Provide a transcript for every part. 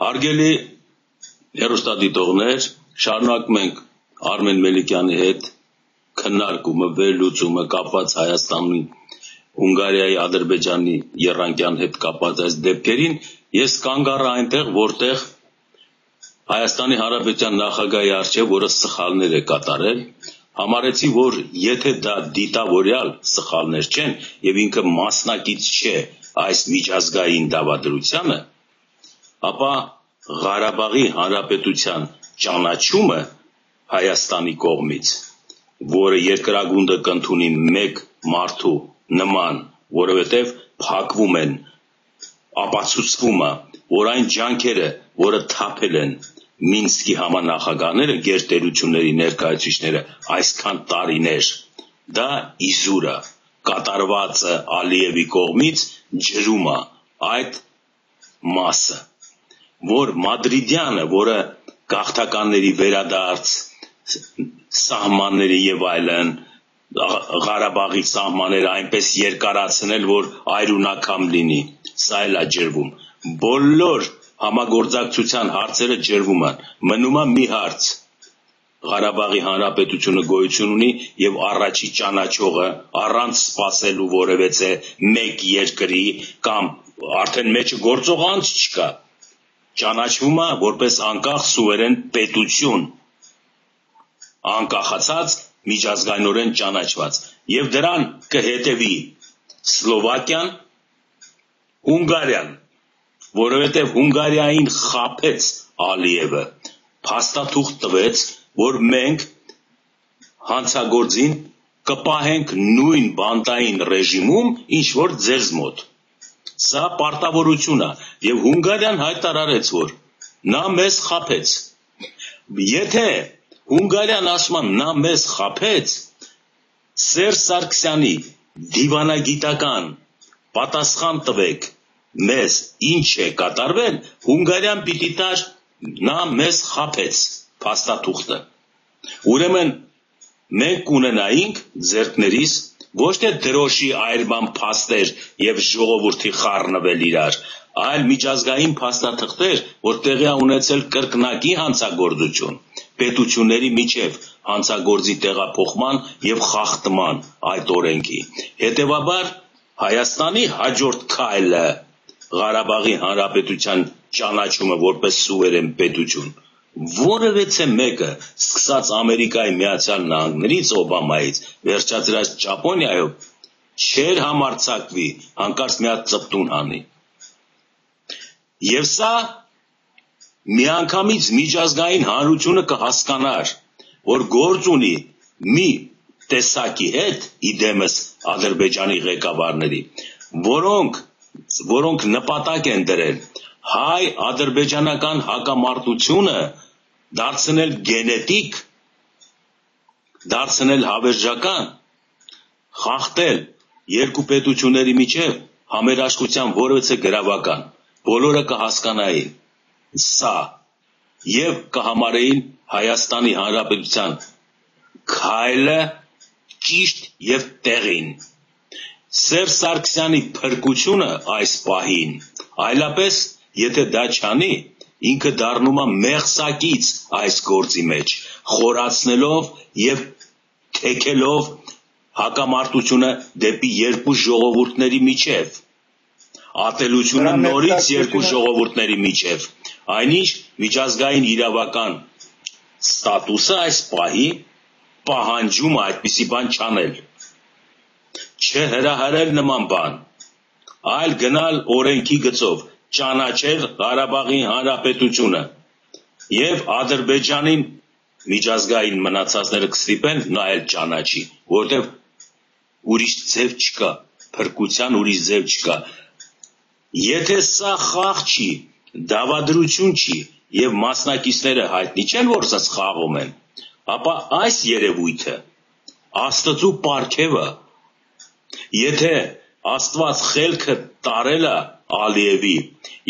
Հարգելի հեռուստադիտողներ, շարունակում ենք Արմեն Մելիքյանի հետ քննարկումը, վերլուծումը կապված Հայաստանի, Հունգարիայի, Ադրբեջանի, եռանկյան հետ կապված այս դեպքերին, ես կանգ առա այնտեղ, որտեղ Հայաստանի Հանրապետության նախագահի առջև, որը սխալներ է կատարել, համարեցի, որ եթե դա դիտավորյալ սխալներ չեն եւ ինքը մասնակից չէ այս միջազգային դավադրությանը, ապա Ղարաբաղի Հանրապետության ճանաչումը Հայաստանի կողմից, որը երկրագունդը կընդունի մեկ մարդու նման, որովհետև փակվում են ապացուցվում է, որ այն ջանքերը, որը թափել են Մինսկի համանախագահները, գերտերությունների ներկայացուցիչները այսքան տարիներ, դա իզուր է, կատարված է Ալիևի կողմից ջրում է այդ մասը, որ Մադրիդյանը, որը գաղթականների վերադարձ, սահմանների եւ այլն, Ղարաբաղի սահմանները այնպես երկարացնել, որ այրունակամ լինի, սա էլ է ջրվում, բոլոր համագործակցության հարցերը ջրվում են, մնում է մի հարց, Ղարաբաղի Հանրապետությունը գոյություն ունի եւ առաջի ճանաչողը առանց սպասելու որևէ մեկ երկրի կամ արդեն մեջը գործող անց չկա, ճանաչվում է որպես անկախ սուվերեն պետություն, անկախացած միջազգայնորեն ճանաչված եւ դրան կհետեւի Սլովակիան, Հունգարիան, որովհետև Հունգարիային խաբեց Ալիևը, փաստաթուղթ տվեց, որ մենք հանցագործին կպահենք նույն բանտային ռեժիմում, ինչ որ ձեզ մոտ։ Սա պարտավորություն է, եւ Հունգարիան հայտարարեց, որ նա մեզ խաբեց։ Եթե Հունգարիան ասում է նա մեզ խաբեց, Սերժ Սարգսյանի դիվանագիտական պատասխան տվեք մեզ ինչ է կատարվել, Հունգարիան պիտի տար նա մեզ խաբեց փաստաթուղթը։ Ուրեմն մենք կունենայինք ձեռքներիս ոչ թե դրոշի այրման փաստեր եւ ժողովրդի խառնվել իրար, այլ միջազգային փաստաթղթեր, որ տեղի է ունեցել կրկնակի հանցագործություն, պետությունների միջև հանցագործի տեղափոխման եւ խախտման այդ օրենքի։ Հետևաբար Հայաստանի հաջորդ քայլը Ղարաբաղի Հանրապետության ճանաչումը որպես սուվերեն պետություն, որևէ մեկը, սկսած Ամերիկայի Միացյալ Նահանգներից, Օբամայից, վերջացրած Ճապոնիայով, չեր համարձակվի հանկարծ մի հատ ծպտուն հանի։ Եվ սա միանգամից միջազգային հանրությունը կհասկանար, որ գործ ունի մի տեսակի հետ, իդեմս Ադրբեջանի ղեկավարների, որոնք նպատակ են դրել հայ-ադրբեջանական հակամարտությունը դարձնել գենետիկ, դարձնել հավերժական, խախտել երկու պետությունների միջև համերաշխության որևէ գրավական, բոլորը կհասկանային սա եւ կհամարեին Հայաստանի Հանրապետության քայլը ճիշտ եւ տեղին։ Սերժ Սարգսյանի փրկությունը այս պահին, այլապես եթե դա չանի, ինքը դառնում է մեղսակից այս գործի մեջ, խորացնելով եւ թեքելով հակամարտությունը դեպի երկու ժողովուրդների միջև, ատելությունը նորից երկու ժողովուրդների միջև, այնինչ միջազգային իրավական ստատուսը այս պահի պահանջում է այդպիսի բան չանել, չհրահրել նման բան, այլ գնալ օրենքի գծով, ճանաչել Ղարաբաղի Հանրապետությունը եւ Ադրբեջանին միջազգային մնացածները կստիպեն նա էլ ճանաչի, որտեղ ուրիշ ձև չկա, փրկության ուրիշ ձև չկա։ Եթե սա խաղ չի, դավադրություն չի եւ մասնակիցները հայտնի չեն, որ սա խաղում են, ապա այս երևույթը Աստծո պարգևը, եթե Աստված խելքը տարել է Ալիևի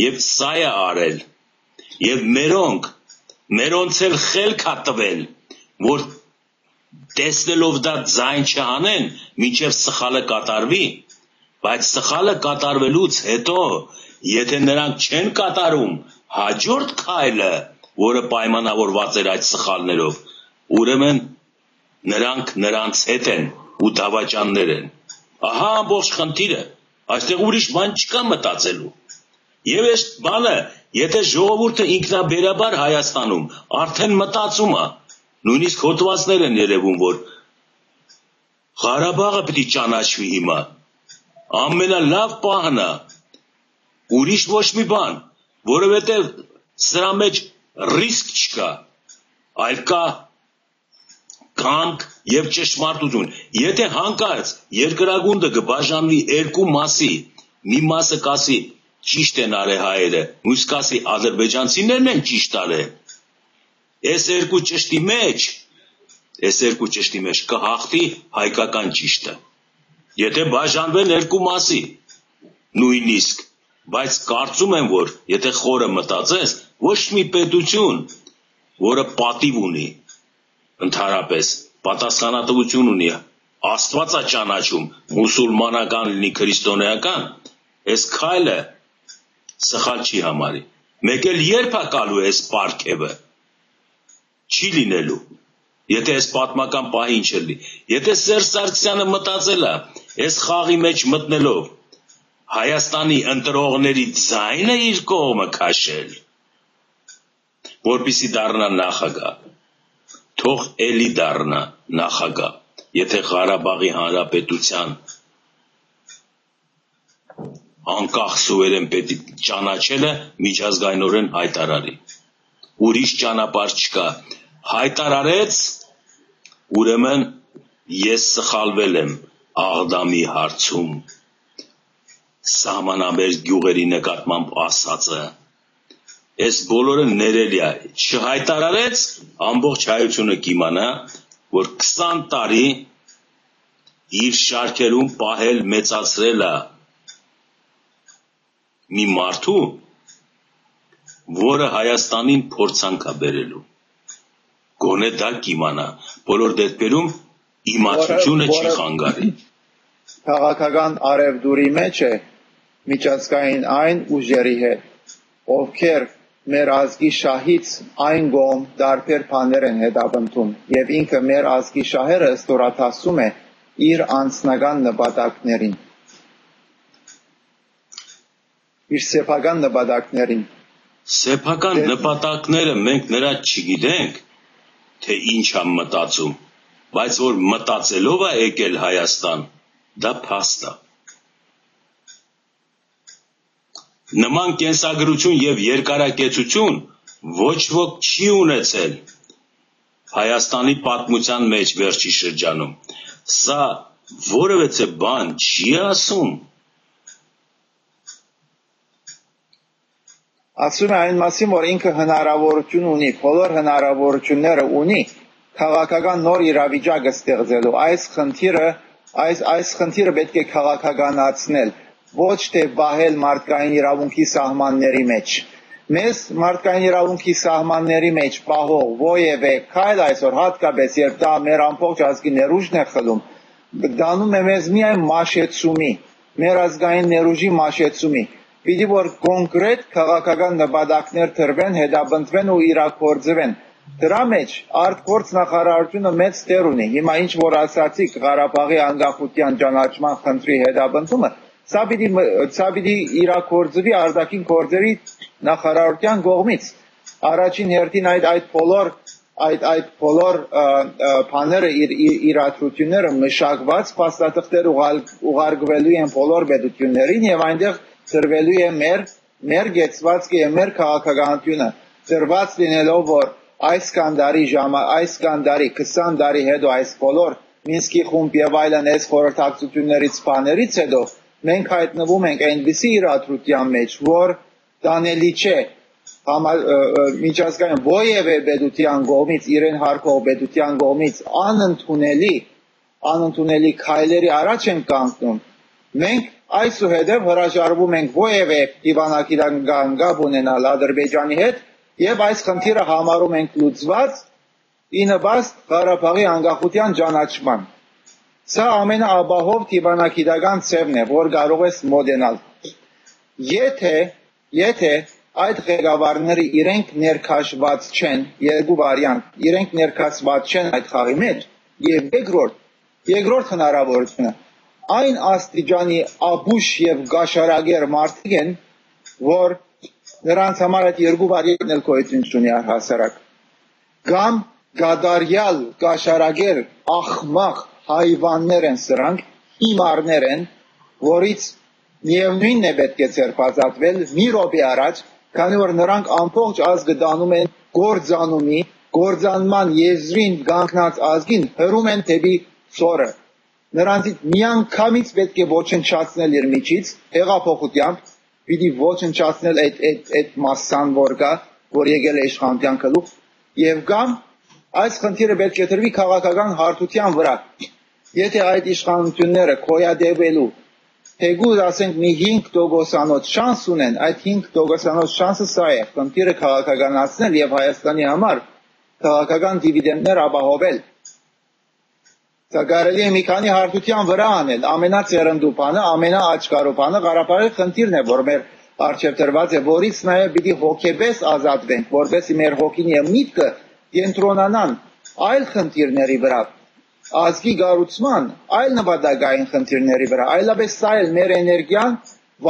եւ սա է արել, եւ մերոնց էլ խելք է տվել, որ տեսնելով դա ձայն չանեն, մինչև սխալը կատարվի, բայց սխալը կատարվելուց հետո, եթե նրանք չեն կատարում Հաջորդ քայլը, որը պայմանավորված էր այդ սխալներով, ուրեմն նրանք նրանց հետ են ու դավաճաններ են։ Ահա ամբողջ խնդիրը, այստեղ ուրիշ բան չկա մտածելու։ Եվ այս բանը, եթե ժողովուրդը ինքնաբերաբար Հայաստանում արդեն մտածում է, նույնիսկ հոդվածներ են երևում, որ Ղարաբաղը պետք է ճանաչվի հիմա, ամենալավ պահն է, ուրիշ ոչ մի բան, որովհետև սրա մեջ ռիսկ չկա, այլ կա կամք եւ ճշմարտություն։ Եթե հանկարծ երկրագունդը կբաժանվի երկու մասի, մի մասը կասի ճիշտ են արել հայերը, մյուս կասի ադրբեջանցիներն են ճիշտ արել, այս երկու ճշտի մեջ կհաղթի հայկական ճիշտը։ Եթե բաժանվեն երկու մասի, նույնիսկ, բայց կարծում եմ, որ եթե խորը մտածես, ոչ մի պետություն, որը պատիվ ունի, ընդհանրապես պատասխանատվություն ունի, Աստված է ճանաչում, մուսուլմանական լինի, քրիստոնեական, այս քայլը սխալ չի համարի։ Մեկ էլ երբ է գալու այս պարգևը, չի լինելու, եթե այս պատմական պահին չլինի, եթե Սերժ Սարգսյանը մտածել է, այս խաղի մեջ մտնելով, Հայաստանի ընտրողների ձայնը իր կողմը քաշել, որպեսզի դառնա նախագահ, թող էլի դառնա նախագահ, եթե Ղարաբաղի Հանրապետության անկախ սուվերեն պետք ճանաչելը միջազգայինորեն հայտարարի։ Ուրիշ ճանապարհ չկա։ Հայտարարեց, ուրեմն ես սխալվել եմ Աղդամի հարցում, սահմանամերձ գյուղերի նկատմամբ ասածը։ Այս բոլորը ներելի է։ Չհայտարարեց, ամբողջ հայությունը կիմանա, որ 20 տարի իր շարքերում պահել մեծացրել է մի մարդու, որը Հայաստանին փորձանք է բերելու։ Գոնե դա կիմանա, բոլոր դեպքերում իմացությունը չի խանգարի։ Քաղաքական արևդուրի մեջ է միջազգային այն ուժերի հետ, ովքեր մեր ազգի շահից այն գոմ դարբեր բաներ են հետապնդում, եւ ինքը մեր ազգի շահերը ստորաթասում է իր անձնական նպատակներին, իր սեփական նպատակներին։ Սեփական նպատակները մենք նրա չգիտենք, թե ինչ է մտածում, բայց որ մտածելով է եկել Հայաստան, դա փաստ է։ Նման կենսագրություն եւ երկարակեցություն ոչ ոք չի ունեցել Հայաստանի պատմության մեջ վերջի շրջանում։ Սա որևէ բան չի ասում։ Ասում է այն մասին, որ ինքը հնարավորություն ունի, բոլոր հնարավորությունները ունի քաղաքական նոր իրավիճակը ստեղծելու։ Այս խնդիրը պետք է քաղաքականացնել, ոչ թե բահել մարդկային իրավունքի սահմանների մեջ։ Մեզ մարդկային իրավունքի սահմանների մեջ պահող որևէ քայլ այսօր հատկապես, երբ դա մեր ամբողջ ազգի ներուժն է խլում, դանում է մեզ միայն մաշեցումի, մեր ազգային ներուժի մաշեցումի։ Պիտի որ կոնկրետ քաղաքական նպատակներ դրվեն, հետապնդվեն ու իրագործվեն։ Դրա մեջ արտգործ նախարարությունը մեծ դեր ունի։ Հիմա ինչ որ ասացիք Ղարաբաղի անկախության ճանաչման խնդրի հետապնդումը, սա պիտի իրագործվի արտաքին գործերի նախարարության կողմից։ Առաջին հերթին այդ բոլոր բաները իրադրությունները մշակված փաստաթղթեր ուղարկվելու են բոլոր պետություններին եւ այնտեղ դրվելու է մեր գեցվածքը եւ մեր քաղաքականությունը, դրված լինելով որ այս կանդարի 20 տարի հետո այս բոլոր Մինսկի խումբ եւ այլն այս խորհրդակցություններից բաներից հետո մենք հայտնվում ենք այնպիսի իրադրության մեջ, որ տանելի չէ միջազգային որևէ պետության կողմից, իրեն հարկող պետության կողմից անընդունելի քայլերի առաջ են կանգնում։ Մենք այսուհետև հրաժարվում ենք որևէ դիվանագիտական կապ ունենալ Ադրբեջանի հետ եւ այս խնդիրը համարում ենք լուծված ի նպաստ Ղարաբաղի անկախության ճանաչման։ Սա ամենաաբահով դիվանագիտական ձևն է, որ կարող ես մոդենալ։ Եթե այդ ղեկավարները իրենք ներքաշված չեն, երկու վարիանտ, իրենք ներքաշված չեն այդ խաղի մեջ, եւ երկրորդ հնարավորությունը այն աստիճանի աբուշ եւ գաշարագեր մարդիկ են, որ նրանց համար այդ երկու վարիանտն էլ գոյություն ունի առհասարակ, կամ գադարյալ գաշարագեր ախմախ հայվաններ են սրանք, հիմարներ են, որից միևնույնն է պետք է ցերպազատվել մի րոպե առաջ, քանի որ նրանք ամբողջ ազգը դանում են գործանման եզրին կանգնած ազգին հրում են դեպի սորը։ Նրանցից միանգամից պետք է ոչնչացնել իր միջից, հեղափոխությամբ, պիտի ոչնչացնել այդ մասսան, որ կա, որ եկել է իշխանության գլուխ, եւ կամ այս խնդիրը պետք է դրվի քաղաքական հարթության վրա։ Եթե այդ իշխանությունները կոյադևելու Թեգուզ ասենք մի 5% շանս ունեն, այդ 5% շանսը սա է, խնդիրը քաղաքականացնել եւ Հայաստանի համար քաղաքական դիվիդենդներ ապահովել։ Սա կարելի է մի քանի հարթության վրա անել, ամենածերնդու բանը, ամենաաչքարու բանը Ղարաբաղի խնդիրն է, որ մեր առջև դրված է, որից նաեւ պիտի հոգեպես ազատվենք, որովհետեւ մեր հոգին եւ միտքը կենտրոնանան այլ խնդիրների վրա։ Ազգի գառուցման այլ նպատակային խնդիրների վրա, այլապես սա էլ մեր էներգիան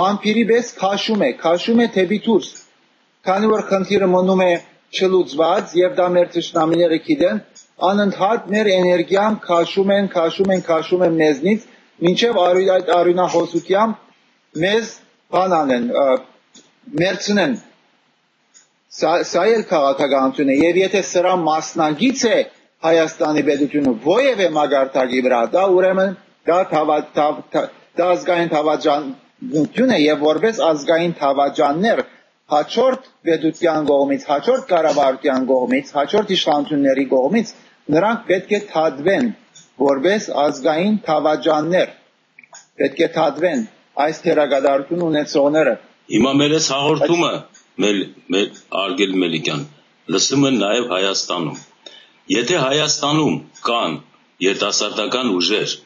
վամպիրի պես քաշում է դեպի դուրս, քանի որ խնդիրը մնում է չլուծված եւ դա մեր ճշտամիները գիտեն, անընդհատ մեր էներգիան քաշում են մեզնից, մինչեւ այդ արյունահոսությամբ մեզ բանանեն, մերցնեն։ Սա էլ քաղաքականություն է, եւ եթե սրա մասնագից է Հայաստանի պետությունը ովևէ մագարտակի վրա, դա ուրեմն դա ազգային թավաճանություն է եւ որպես ազգային թավաճաններ հաջորդ պետության կողմից, հաջորդ կառավարության կողմից, հաջորդ իշխանությունների կողմից նրանք պետք է թադվեն որպես ազգային թավաճաններ, պետք է թադվեն այս թերագադարություն ունեցողները։ Հիմա մեր այս հաղորդումը մեր Արգել Մելիքյան լսում են նաեւ Հայաստանում։ Եթե Հայաստանում կան երիտասարդական ուժեր,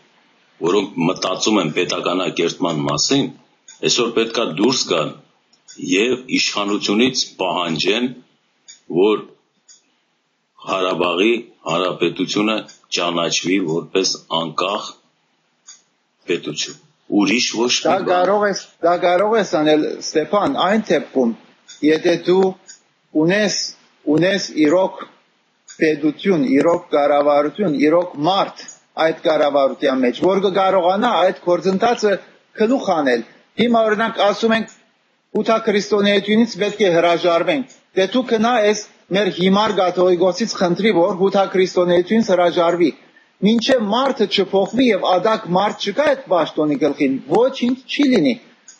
որոնք մտածում են պետականակերտման մասին, այսօր պետքա դուրս գան եւ իշխանությունից պահանջեն, որ Ղարաբաղի Հանրապետությունը ճանաչվի որպես անկախ պետություն։ Ուրիշ ոչ մի դա կարող ես անել Ստեփան, այն դեպքում, եթե դու ունես իրոք պետություն, իրոք կառավարություն, իրոք մարդ այդ կառավարության մեջ, որ կկարողանա այդ գործընթացը գլուխ անել։ Հիմա օրինակ ասում ենք հութաքրիստոնեությունից պետք է հրաժարվենք։ Դե դու գնաես մեր հիմար կաթողիկոսից խնդրի, որ հութաքրիստոնեությունից հրաժարվի։ Մինչև մարդը չփոխվի եւ ադակ մարդ չկա այդ պաշտոնի գլխին, ոչինչ չի լինի։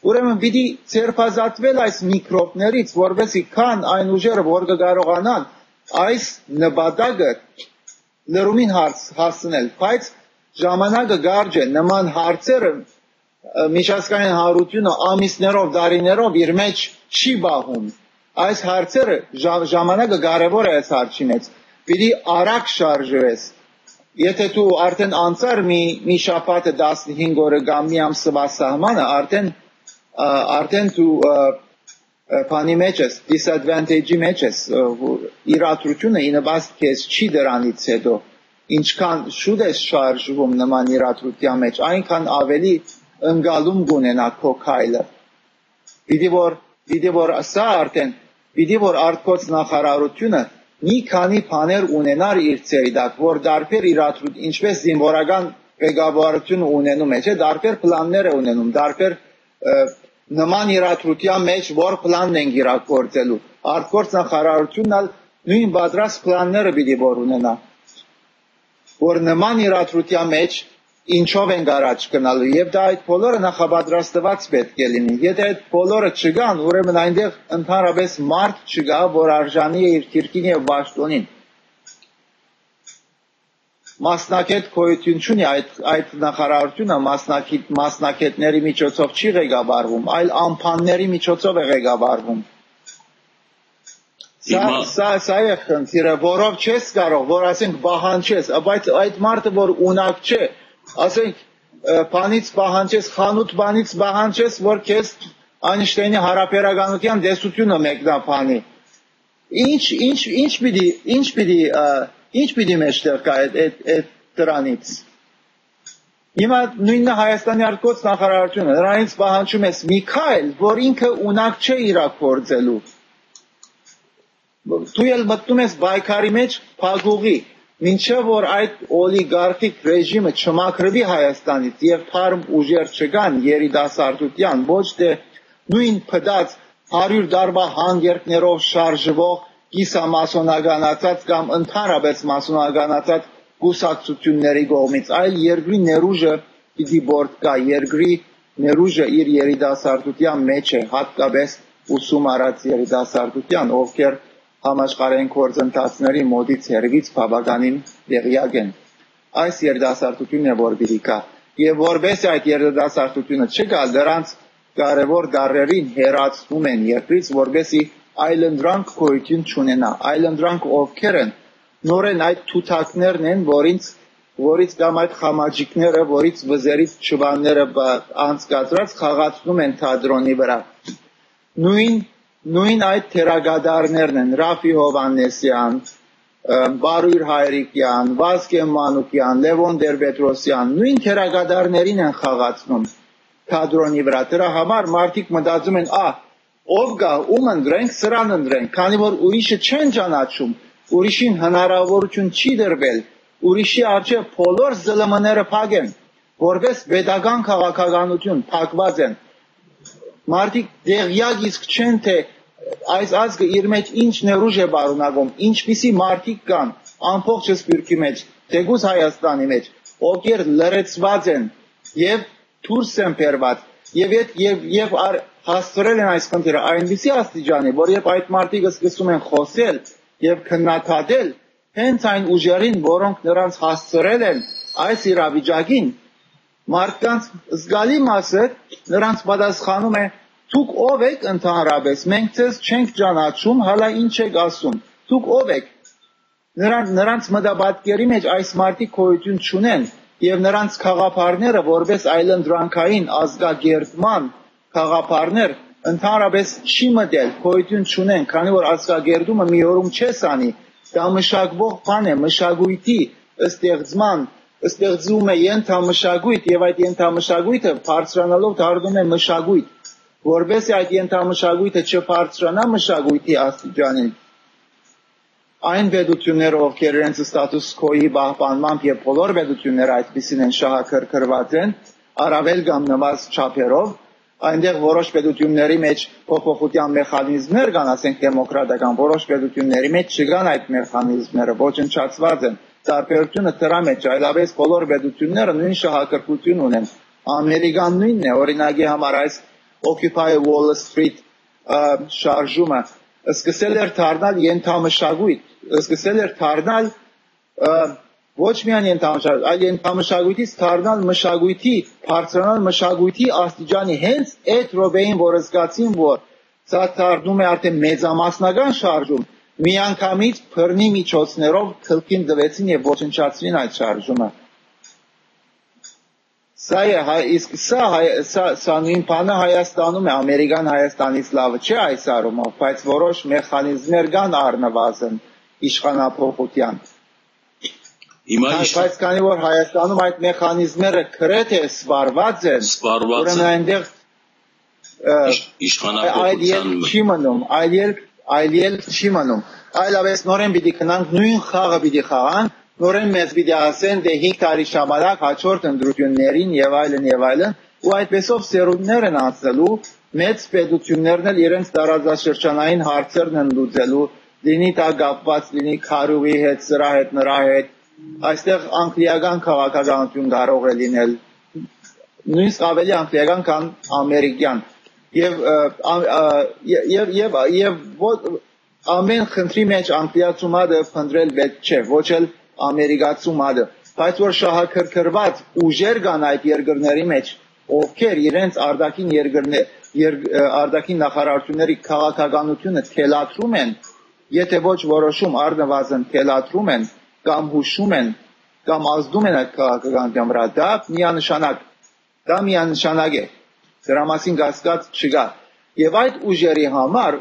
Ուրեմն պիտի ցերպազատվել այս միկրոբներից, որովհետեւ քան այն ուժերը, որ կկարողանան այս նպատակը լրումին հասցնել, բայց ժամանակը կարճ է, նման հարցերը միջազգային հանրությունը ամիսներով, տարիներով իր մեջ չի բախում։ Այս հարցերը ժամանակը կարևոր է այս հարցի մեջ։ Պիտի արագ շարժվես։ Եթե դու արդեն անցար մի շաբաթը 15 օրը կամ մի ամսվա սահմանը, արդեն դու բանի մեջ ես, disadvantage-ի մեջ ես, իրադրությունը ինվաստ քեզ չի դրանից հետո, ինչքան շուտ ես շարժվում նման իրադրության մեջ, այնքան ավելի ընկալում կունենա քո քայլը։ Պիտի որ սա արդեն, պիտի որ արտգոց նախարարությունը մի քանի բաներ ունենար իր ծերի տակ, որ դարբեր իրադրություն, ինչպես զինվորական ղեկավարություն ունենում է, չէ, դարբեր պլաններ է ունենում, դարբեր նման իրադրության մեջ որ պլանն են իրագործելու։ Արտգործ նախարարությունն ալ նույն պատրաստ պլանները պիտի որ ունենա, որ նման իրադրության մեջ ինչով են առաջ գնալու, եւ դա այդ բոլորը նախապատրաստված պետք է լինի։ Եթե այդ բոլորը չկան, ուրեմն այնտեղ ընդհանրապես մարդ չկա, որ արժանի է իր քիրքին եւ պաշտոնին։ Մասնակետ գոյություն չունի այդ նախարարությունը մասնակետների միջոցով չի ղեկավարվում, այլ ամփանների միջոցով է ղեկավարվում։ Սա է խնդիրը, որով չես կարող, որ ասենք պահանջես, բայց այդ մարդը որ ունակ չէ, ասենք բանից պահանջես, խանութ բանից պահանջես, որ քեզ Այնշտեյնի հարաբերականության դեսությունը մեկնաբանի։ Ինչ պիտի մեջտեղ կա այդ դրանից։ Հիմա նույնը Հայաստանի արտգոց նախարարությունը նրանից պահանջում ես մի քայլ, որ ինքը ունակ չէ իրագործելու։ Դու ել մտնում ես պայքարի մեջ փակուղի, մինչև որ այդ օլիգարխիկ ռեժիմը չմաքրվի Հայաստանից եւ թարմ ուժեր չգան երիտասարդության, ոչ թե նույն փդած 100 տարվա հանգերքներով շարժվող կիսամասոնականացած կամ ընդհանրապես մասոնականացած կուսակցությունների կողմից, այլ երկրի ներուժը պիտի բորդ կա, երկրի ներուժը իր երիտասարդության մեջ է, հատկապես ուսում արած երիտասարդության, ովքեր համաշխարհային գործընթացների մոտից հերվից բավականին տեղյակ են։ Այս երիտասարդությունն է, որ պիտի կա, եւ որպես այդ երիտասարդությունը չկա, դրանց կարևոր դարերին հերացնում են երկրից, որպեսզի այլընտրանք գոյություն չունենա, այլընտրանք ովքեր են, նորեն այդ թութակներն են, որից կամ այդ խամաճիկները, որից վզերից չվանները անցկացրած խաղացնում են թատրոնի վրա։ Նույն այդ թերագադարներն են, Ռաֆի Հովանեսյան, Բարույր Հայրիկյան, Վազգեն Մանուկյան, Լևոն Տեր-Պետրոսյան, նույն թերագադարներին են խաղացնում թատրոնի վրա։ Դրա համար մարդիկ մտածում են, ով գա, ում ընտրենք, սրան ընտրենք, քանի որ ուրիշը չեն ճանաչում, ուրիշին հնարավորություն չի դրվել, ուրիշի առջև բոլոր ԶԼՄ-ները փակ են, որպես պետական քաղաքականություն փակված են։ Մարդիկ դեղյակ իսկ չեն, թե այս ազգը իր մեջ ինչ ներուժ է բարունակում, ինչպիսի մարդիկ կան ամբողջ սփյուռքի մեջ, թեկուզ Հայաստանի մեջ, ովքեր լրացված են եւ դուրս են բերված եւ հասցրել են այս խնդիրը այնպիսի աստիճանի, որ երբ այդ մարդիկ սկսում են խոսել եւ քննադատել հենց այն ուժերին, որոնք նրանց հասցրել են այս իրավիճակին, մարդկանց զգալի մասը նրանց պատասխանում է. «Դուք ով եք ընդհանրապես, մենք ձեզ չենք ճանաչում, հալա ինչ եք ասում, դուք ով եք»։ Նրանց մտապատկերի մեջ այս մարդիկ գոյություն չունեն եւ նրանց խաղապարները, որպես այլընտրանքային ազգագերտման խաղապարներ, ընդհանրապես չի մտել, գոյություն չունեն, քանի որ ազգագերտումը մի օրում չես անի, դա մշակվող բան է, մշակույթի ստեղծում է ենթամշակույթ եւ այդ ենթամշակույթը բարձրանալով դառնում է մշակույթ, որովհետեւ այդ ենթամշակույթը չբարձրանա մշակույթի աստիճանին։ Այն պետությունները, ովքեր իրենց ստատուս քոյի պահպանմամբ եւ բոլոր պետությունները այդպիսին են շահագրգռված են, առավել կամ նվազ չափերով, այնտեղ որոշ պետությունների մեջ փոփոխության մեխանիզմներ կան, ասենք դեմոկրատական, որոշ պետությունների մեջ չկան այդ մեխանիզմները, ոչնչացված են։ Տարբերությունը դրա մեջ, այլապես բոլոր պետությունները նույն շահագրգռություն ունեն։ Ամերիկան նույնն է, օրինակի համար այս Occupy Wall Street շարժումը սկսել էր դառնալ ենթամշակույթ, սկսել էր դառնալ ոչ միայն ենթամշակույթ, այլ ենթամշակույթից դառնալ մշակույթի, բարձրանալ մշակույթի աստիճանի հենց այդ րոպեին, որ զգացին, որ սա դառնում է արդեն մեծամասնական շարժում, միանգամից բռնի միջոցներով թլքին տվեցին եւ ոչնչացրին այդ շարժումը։ Սա նույն բանը Հայաստանում է, Ամերիկան Հայաստանից լավը չէ այս առումով, բայց որոշ մեխանիզմներ կան առնվազն իշխանափոխության։ Բայց քանի որ Հայաստանում այդ մեխանիզմները գրեթե սպառված են, ուրեմն այնտեղ իշխանափոխության չի մնում, այլ ելք չի մնում։ Այլապես նորեն պիտի գնանք, նույն խաղը պիտի խաղանք, նորեն մեզ պիտի ասեն, դե 5 տարի ժամանակ հաջորդ ընտրություններին եւ այլն, ու այդպեսով սերունդներ են անցնելու, մեծ պետություններն էլ իրենց տարածաշրջանային հարցերն են լուծելու, լինի դա կապված, լինի քարուղի հետ, սրա հետ, նրա հետ, այստեղ անգլիական քաղաքականություն կարող է լինել, նույնիսկ ավելի անգլիական, քան ամերիկյան, եւ ամեն խնդրի մեջ անգլիացու մատը փնտրել պետք չէ, ոչ էլ ամերիկացու մատը, բայց որ շահագրգռված ուժեր կան այդ երկրների մեջ, ովքեր իրենց արտաքին նախարարությունների քաղաքականությունը թելադրում են, եթե ոչ որոշում առնվազն թելադրում են, կամ հուշում են, կամ ազդում են այդ քաղաքականության վրա, դա միանշանակ է, դրա մասին կասկած չկա։ Եվ այդ ուժերի համար,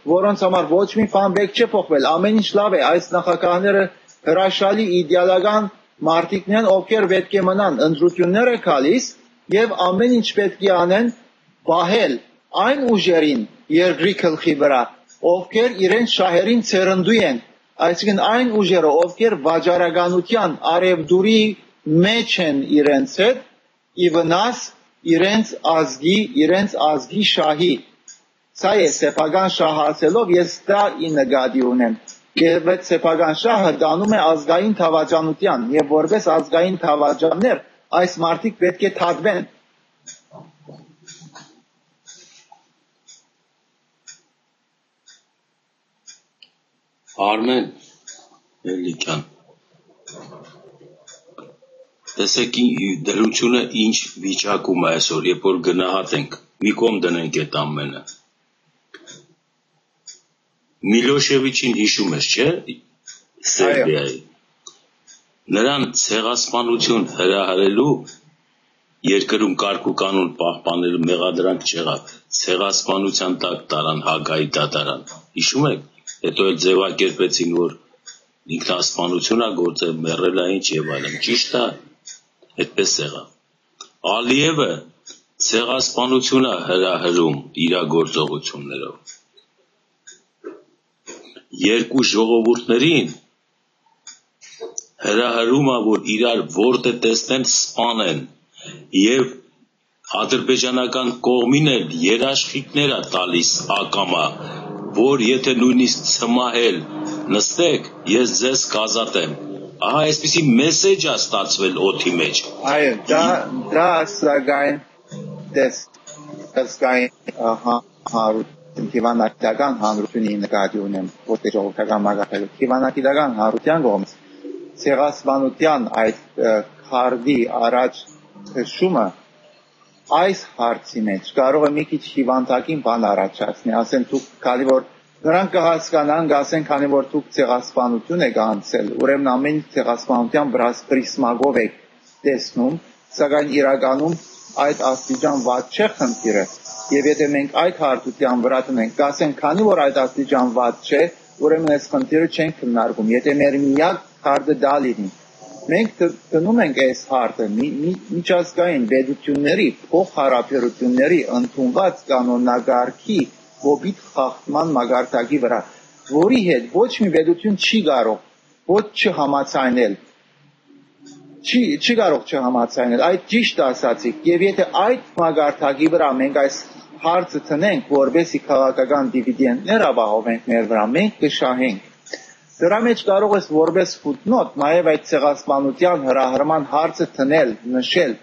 որոնց համար ոչ մի բան պետք չէ փոխվել, ամեն ինչ լավ է, այս նախագահները հրաշալի իդեալական մարդիկն են, ովքեր պետք է մնան, ընտրություններ է գալիս եւ ամեն ինչ պետք է անեն բահել այն ուժերին երկրի գլխի վրա, ովքեր իրենց շահերին ցերնդու են, այսինքն այն ուժերը, ովքեր վաճառականության արևդուրի մեջ են իրենց հետ, ի վնաս իրենց ազգի շահի։ Սա է սեփական շահ ասելով ես դա ի նկատի ունեմ։ Եվ այդ սեփական շահը դանում է ազգային թավաճանության եւ որպես ազգային թավաճաններ այս մարդիկ պետք է թարգվեն։ Արմեն Էլիկյան, տեսեք դրությունը ինչ վիճակում է այսօր, երբ որ գնահատենք, մի կողմ դնենք այդ ամենը։ Միլոշևիչին հիշում ես, չէ՞, Սերբիայի։ Նրան ցեղասպանություն հրահրելու երկրում կարգ ու կանոն պահպանելու մեղադրանք չեղավ, ցեղասպանության տակ տարան Հագայի դատարան։ Հիշում եք, հետո էլ ձևակերպեցին, որ ինքնասպանություն է գործել, մեռել է ինչ եւ այլն, ճիշտ է, այդպես եղավ։ Ալիևը ցեղասպանություն է հրահրում իրագործողություններով։ Երկու ժողովուրդներին հրահրում է, որ իրար որտե տեսնեն սպանեն եւ ադրբեջանական կողմին էլ երաշխիքներ է տալիս ակամա, որ եթե նույնիսկ ցմահել նստեք, ես ձեզ կազատեմ։ Ահա այսպիսի մեսեջ է ստացվել օդի մեջ։ Այո, դա սակայն Քիվանակիդական հանրությունի նկատի ունեմ, որտեղ ժողովրդական մագարտել Քիվանակիդական հանրության կողմից ցեղասպանության այդ քարտի առաջ քշումը այս հարցի մեջ կարող է մի քիչ հիվանդակին բան առաջացնի, ասեն դուք քանի որ նրանք կհասկանան, ասեն քանի որ դուք ցեղասպանություն եք անցել, ուրեմն ամեն ցեղասպանության պրիսմագով եք տեսնում, սակայն իրականում այդ աստիճան վատ չէ խնդիրը։ Եվ եթե մենք այդ հարթության վրա տնենք, ասենք քանի որ այդ աստիճան վատ չէ, ուրեմն այս խնդիրը չենք քննարկում։ Եթե մեր միակ հարցը դա լինի, մենք դնում ենք այս հարցը միջազգային պետությունների փոխհարաբերությունների ընդունված կանոնագարքի գոբիտ խախտման մագարտակի վրա, որի հետ ոչ մի պետություն չի կարող ոչ չհամաձայնել, չի կարող չհամաձայնել, այդ ճիշտ ասացիք, եւ եթե այդ մագարտակի վրա մենք այս հարցը տնենք, որովհետեւ քաղաքական դիվիդենդներ ապահովենք մեր վրա, մենք կշահենք։ Դրա մեջ կարող ես որպես ֆուտնոտ նաև այդ ցեղասպանության հրահրման հարցը տնել, նշել։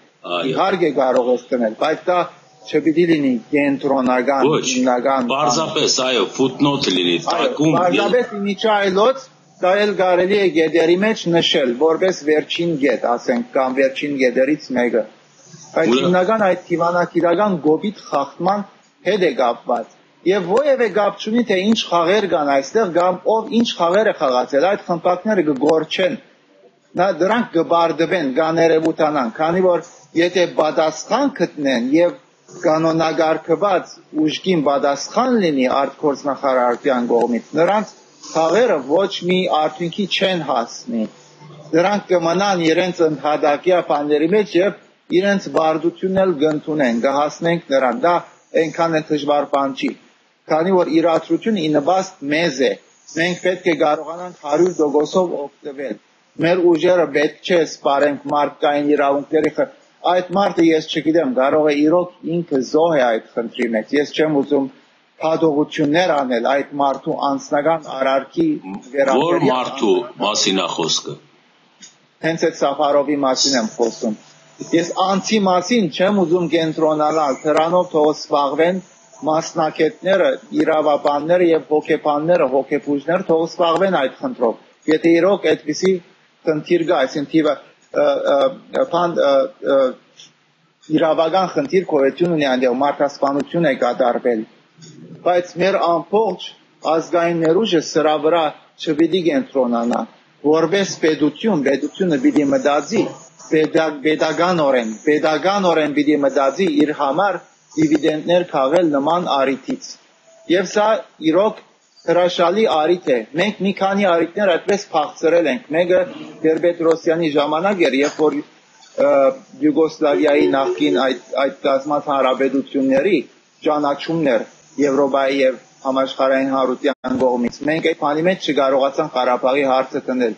Իհարկե կարող ես տնել, բայց դա չպիտի լինի կենտրոնական, հիմնական։ Պարզապես, այո, ֆուտնոտ լինի, տակում։ Պարզապես միջայլոց դա էլ կարելի է գետերի մեջ նշել, որպես վերջին գետ, ասենք, կամ վերջին գետերից մեկը։ Բայց հիմնական այդ դիվանագիտական գոբիտ խախտման հետ է կապված։ Եվ ովևէ կապ չունի, թե ինչ խաղեր կան այստեղ, կամ ով ինչ խաղեր է խաղացել, այդ խմբակները կգորջեն, դրանք կբարդվեն, կաներևութանան, քանի որ եթե պատասխան գտնեն եւ կանոնագարկված ուժգին պատասխան լինի արտգործնախարարության կողմից, նրանց խաղերը ոչ մի արդյունքի չեն հասնի։ Նրանք կմնան իրենց ընդհատակյա բաների մեջ եւ իրենց բարդությունն էլ կընդունեն, կհասնենք նրան, դա այնքան էլ դժվար բան չի։ Քանի որ իրադրությունը ի նպաստ մեզ է, մենք պետք է կարողանանք 100%-ով օգտվել։ Մեր ուժերը պետք չէ սպառենք մարդկային իրավունքների այդ մարդը ես չգիտեմ, կարող է իրոք ինքը զոհ է այդ խնդրի մեջ։ Ես չեմ ուզում փաթողություններ անել այդ մարդու անձնական արարքի վերաբերյալ։ Որ մարդու մասին է խոսքը։ Հենց այդ Սաֆարովի մասին եմ խոսում։ Ես անձի մասին չեմ ուզում կենտրոնանալ, դրանով թող զբաղվեն մասնակիցները, իրավաբանները եւ հոգեբանները, հոգեբույժները թող զբաղվեն այդ խնդրով։ Եթե իրոք այդպիսի խնդիր կա, այսինքն իրավական խնդիր գոյություն ունի այնտեղ մարդասպանություն է կատարվել, բայց մեր ամբողջ ազգային ներուժը սրա վրա չպիտի կենտրոնանա, որպես պետությունը պիտի մտածի պետականորեն պիտի մտածի իր համար դիվիդենտներ քաղել նման առիթից։ Եվ սա իրոք հրաշալի առիթ է։ Մենք մի քանի առիթներ այդպես փախցրել ենք։ Մեկը Տեր-Պետրոսյանի ժամանակ էր, երբ որ Յուգոսլավիայի նախկին այդ կազմած հանրապետությունների ճանաչումն էր Եվրոպայի եւ համաշխարհային հանրության կողմից։ Մենք այդ բանի մեջ չկարողացանք Ղարաբաղի հարցը քննել։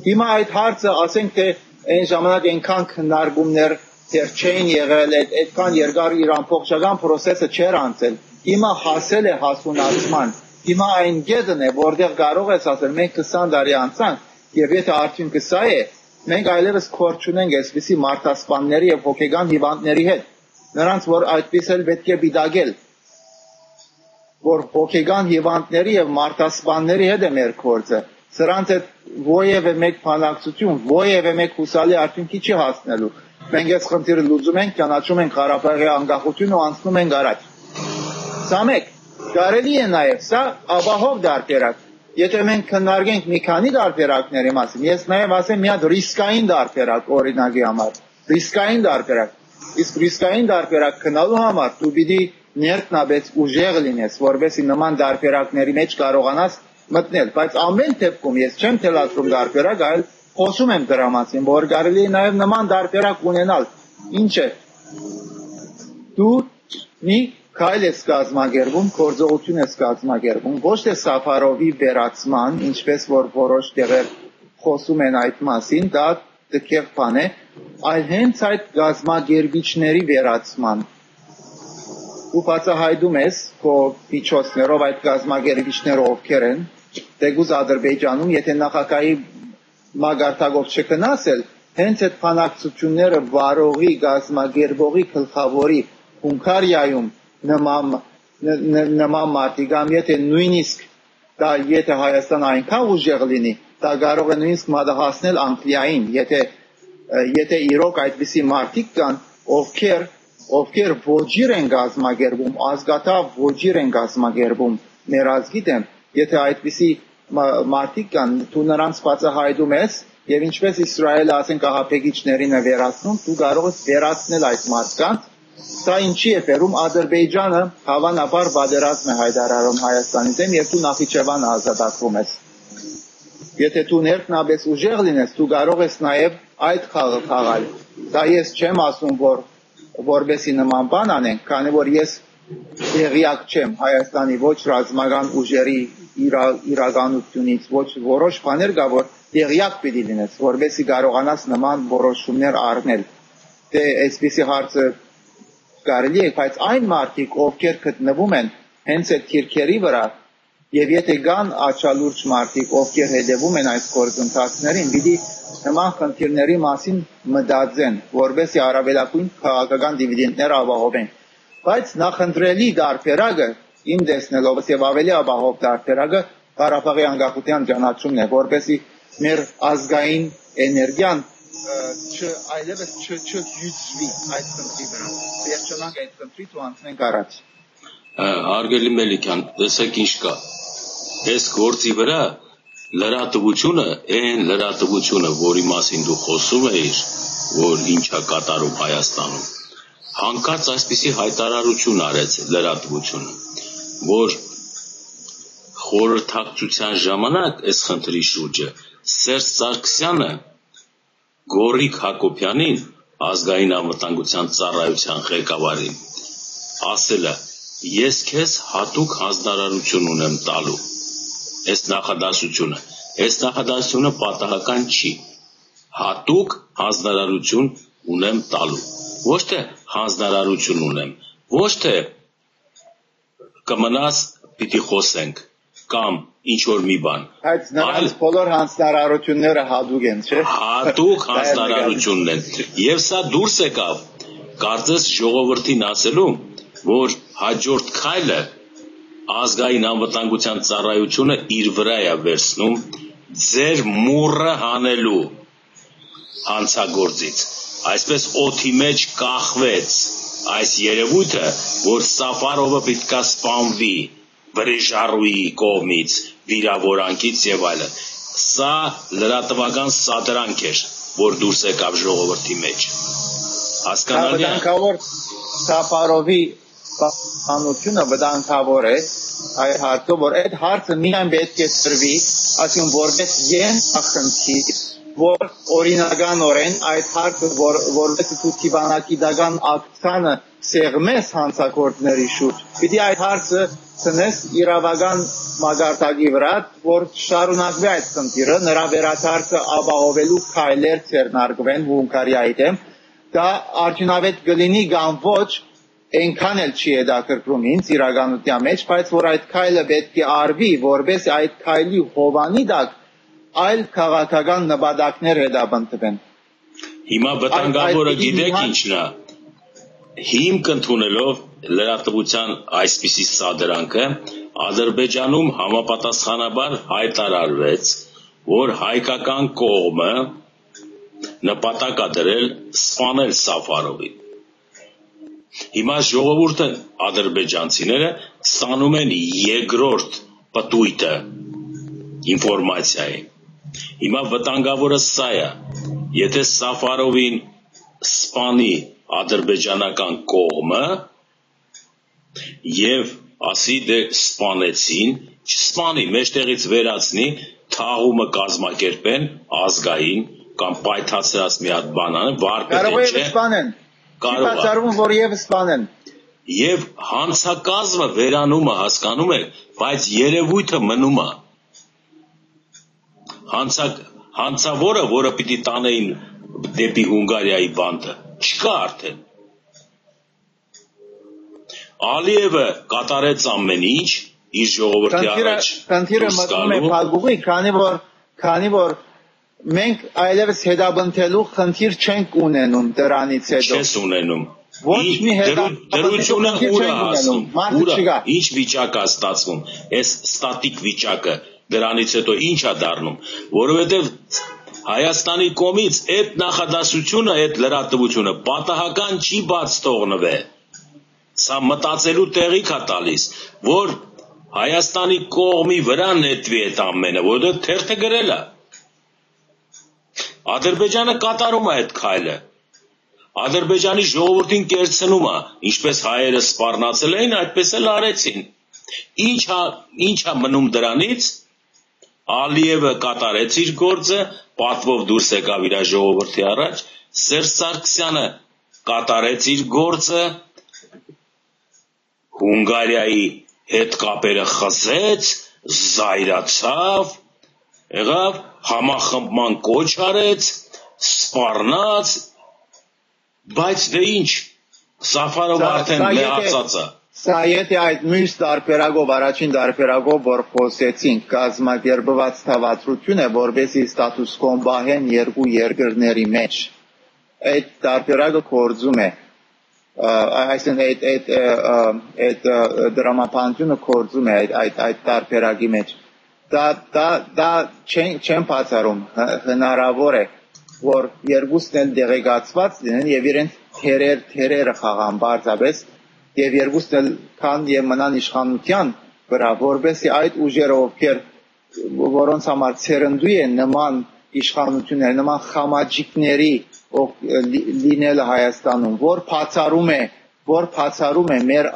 Հիմա այդ հարցը, ասենք թե այն ժամանակ այնքան քննարկումներ դեռ չէին եղել, այդքան երկար իր ամբողջական process-ը չէր անցել։ Հիմա հասել է հասունացման։ Հիմա այն գետն է, որտեղ կարող ես ասել, մենք 20 տարի անցանք, եւ եթե արդյունքը սա է, մենք այլևս քորչ չունենք այսպիսի մարդասպանների եւ հոգեգան հիվանդների հետ։ Նրանց որ այդպես էլ պետք է դիտակել, որ հոգեգան հիվանդների եւ մարդասպանների հետ է մեր գործը։ Սրանց հետ ովևէ մեկ բանակցություն, ովևէ մեկ հուսալի արդյունքի չի հասնելու։ Մենք այս խնդիրը լուծում ենք, ճանաչում ենք Ղարաբաղի անկախությունը ու անցնում ենք առաջ։ Սա մեկ, կարելի է նաեւ սա ապահով դարբերակ։ Եթե մենք քննարկենք մի քանի դարբերակների մասին, ես նաեւ ասեմ մի հատ ռիսկային դարբերակ օրինակի համար։ Ռիսկային դարբերակ։ Իսկ ռիսկային դարբերակ քննալու համար դու պիտի ներքնաբեծ ուժեղ լինես, որովհետեւ նման դարբերակների մեջ կարողանաս մտնել, բայց ամեն դեպքում ես չեմ թելադրում դարբերակ, այլ խոսում եմ դրա մասին, որ կարելի է նաև նման դարբերակ ունենալ։ Ինչ է։ Դու մի քայլ ես կազմակերպում, գործողություն ես կազմակերպում, ոչ թե Սաֆարովի վերացման, ինչպես որ որոշ տեղեր խոսում են այդ մասին, դա դժվար բան է, այլ հենց այդ կազմակերպիչների վերացման։ Ու բացահայտում ես քո միջոցներով այդ կազմակերպիչները ովքեր են, դեպուս Ադրբեջանում, եթե նախագահի մագարտակով չկնասել, հենց այդ բանակցությունները վարողի, կազմակերպողի, գլխավորի Հունգարիայում նման մարդիկ, եթե նույնիսկ դա եթե Հայաստանը այնքան ուժեղ լինի, դա կարող է նույնիսկ մատահասնել Անգլիային, եթե իրոք այդպիսի մարդիկ կան, ովքեր ոչիր են կազմակերպում, ազգաթափ ոչիր են կազմակերպում մեր ազգի դեմ, եթե այդպիսի մարդիկ կան, դու նրանց բացահայտում ես, եւ ինչպես Իսրայելը ասենք ահաբեկիչներին է վերացնում, դու կարող ես վերացնել այդ մարդկանց, սա ինչի է բերում Ադրբեջանը հավանաբար պատերազմ է հայտարարում Հայաստանի դեմ եւ դու Նախիջևանը ազատագրում ես։ Եթե դու ներքնաբես ուժեղ լինես, դու կարող ես նաեւ այդ խաղը խաղալ։ Դա ես չեմ ասում, որբեսի նման բան անենք, քանի որ ես տեղյակ չեմ Հայաստանի ոչ ռազմական ուժերի իրականությունից, ոչ որոշ բաներ կա, որ տեղյակ պիտի լինես, որբեսի կարողանաս նման որոշումներ առնել։ Դե այսպիսի հարցը կարելի է, բայց այն մարդիկ, ովքեր գտնվում են հենց այդ թիրքերի վրա, եւ եթե կան աչալուրջ մարդիկ, ովքեր հետևում են այս գործընթացներին, պիտի նման խնդիրների մասին մտածեն, որովհետեւ առավելագույն քաղաքական դիվիդենտներ ապահովեն։ Բայց նախընտրելի դարբերակը իմ տեսնելով եւ ավելի ապահով դարբերակը Ղարաբաղի անկախության ճանաչումն է, որովհետեւ մեր ազգային էներգիան այլևս չյուծվի այդ խնդրի վրա։ Վերջնանք այդ խնդրից ու անցնենք առաջ։ Հարգելի Մելիքյան, տեսեք ինչ կա։ Այս գործի վրա լրատվությունը, այն լրատվությունը, որի մասին դու խոսում էիր, որ ինչա կատարում Հայաստանում, հանկարծ այսպիսի հայտարարություն արեց լրատվությունը, որ խորհրդակցության ժամանակ այս խնդրի շուրջը Սերժ Սարգսյանը Գոռիկ Հակոբյանին, ազգային անվտանգության ծառայության ղեկավարին, ասել է. ես քեզ հատուկ հանձնարարություն ունեմ տալու։ Այս նախադասությունը պատահական չի։ Հատուկ հանձնարարություն ունեմ տալու։ Ոչ թե հանձնարարություն ունեմ, ոչ թե կմնաս պիտի խոսենք կամ ինչ որ մի բան։ Բայց նրանց բոլոր հանձնարարությունները հատուկ են, չէ՞։ Հատուկ հանձնարարությունն են։ Եվ սա դուրս եկավ, կարծես ժողովրդին ասելու, որ հաջորդ քայլը ազգային անվտանգության ծառայությունը իր վրա է վերցնում ձեր մուրը հանելու հանցագործից։ Այսպես օդի մեջ կախվեց այս երևույթը, որ Սաֆարովը պետք է սպանվի Վրեժառուի կողմից, վիրավորանքից եւ այլն։ Սա լրատվական սադրանք էր, որ դուրս եկավ ժողովրդի մեջ։ Հասկանալի է։ Սափարովի պաշտպանությունը վտանգավոր է այդ հարցով, որ այդ հարցը միայն պետք է սրվի, ասում որպես ենթախնդիր, որ օրինականորեն այդ հարցը որպես դիվանագիտական ակցիանը սեղմես հանցագործների շուրջ, պիտի այդ հարցը ցնես իրավական մագարտակի վրա, որ շարունակվի այդ խնդիրը, նրա վերադարձը ապահովելու քայլեր ձեռնարկվեն Հունգարիայի դեմ, դա արդյունավետ կլինի կամ ոչ, այնքան էլ չի հետաքրքրում ինձ իրականության մեջ, բայց որ այդ քայլը պետք է արվի, որպես այդ քայլի հովանի տակ այլ քաղաքական նպատակներ հետապնդվեն։ Հիմա վտանգավորը գիտեք ինչն է։ Հիմք ընդունելով լրատվության այսպիսի սադրանքը Ադրբեջանում համապատասխանաբար հայտարարվեց, որ հայկական կողմը նպատակ է դրել սպանել Սաֆարովին։ Հիմա ժողովուրդը ադրբեջանցիները ստանում են երկրորդ պտույտը ինֆորմացիայի։ Հիմա վտանգավորը սա է, եթե Սաֆարովին սպանի ադրբեջանական կողմը եւ ասի դե սպանեցին, չսպանի, մեջտեղից վերացնի, թաղումը կազմակերպեն ազգային կամ պայթացրած մի հատ բան անը, վարպետեն չէ։ Կարող է բացառվում, որ եւս սպանեն։ Եվ հանցակազմը վերանումը հասկանում է, բայց երևույթը մնում է։ Հանցավորը, որը պիտի տանեին դեպի Հունգարիայի բանտը, չկա արդեն։ Ալիևը կատարեց ամեն ինչ իր ժողովրդի առաջ։ Խնդիրը մտնում է փակուղի, քանի որ մենք այլևս հետապնդելու խնդիր չենք ունենում դրանից հետո։ Չես ունենում։ Ոչ մի դրությունը ուր է հասնում, ինչ վիճակ է ստացվում, այս ստատիկ վիճակը դրանից հետո ինչ է դառնում, որովհետև Հայաստանի կողմից այդ նախադասությունը, այդ լրատվությունը պատահական չի բաց թողնվե։ Սա մտածելու տեղիք է տալիս, որ Հայաստանի կողմի վրա նետվի այդ ամենը, որովհետև թերթը գրել է։ Ադրբեջանը կատարում է այդ քայլը։ Ադրբեջանի ժողովրդին կերցնում է, ինչպես հայերը սպառնացել էին, այդպես էլ արեցին։ Ինչ է մնում դրանից։ Ալիևը կատարեց իր գործը, պատվով դուրս եկավ իր ժողովրդի առաջ, Սերժ Սարգսյանը կատարեց իր գործը, Հունգարիայի հետ կապերը խզեց, զայրացավ, եղավ համախմբման կոչ արեց, սպառնաց, բայց դե ինչ, Սաֆարովը արդեն լեհացած է։ Սա եթե այդ մյուս տարբերակով, առաջին տարբերակով, որ խոսեցինք, կազմակերպված թավադրություն է, որպեսզի ստատուս կոն պահեն երկու երկրների մեջ, այդ տարբերակը գործում է, այսինքն այդ դրամապանությունը գործում է այդ տարբերակի մեջ, դա չեն բացառում, հնարավոր է, որ երկուսն էլ դեղեկացված լինեն եւ իրենց թերերը խաղան բարձրապես եւ երկուսն էլ կան եւ մնան իշխանության վրա, որովհետեւ այդ ուժերը ովքեր որոնց համար ցերնդու են նման իշխանություններ, նման խամաճիկների լինելը Հայաստանում, որ բացառում է մեր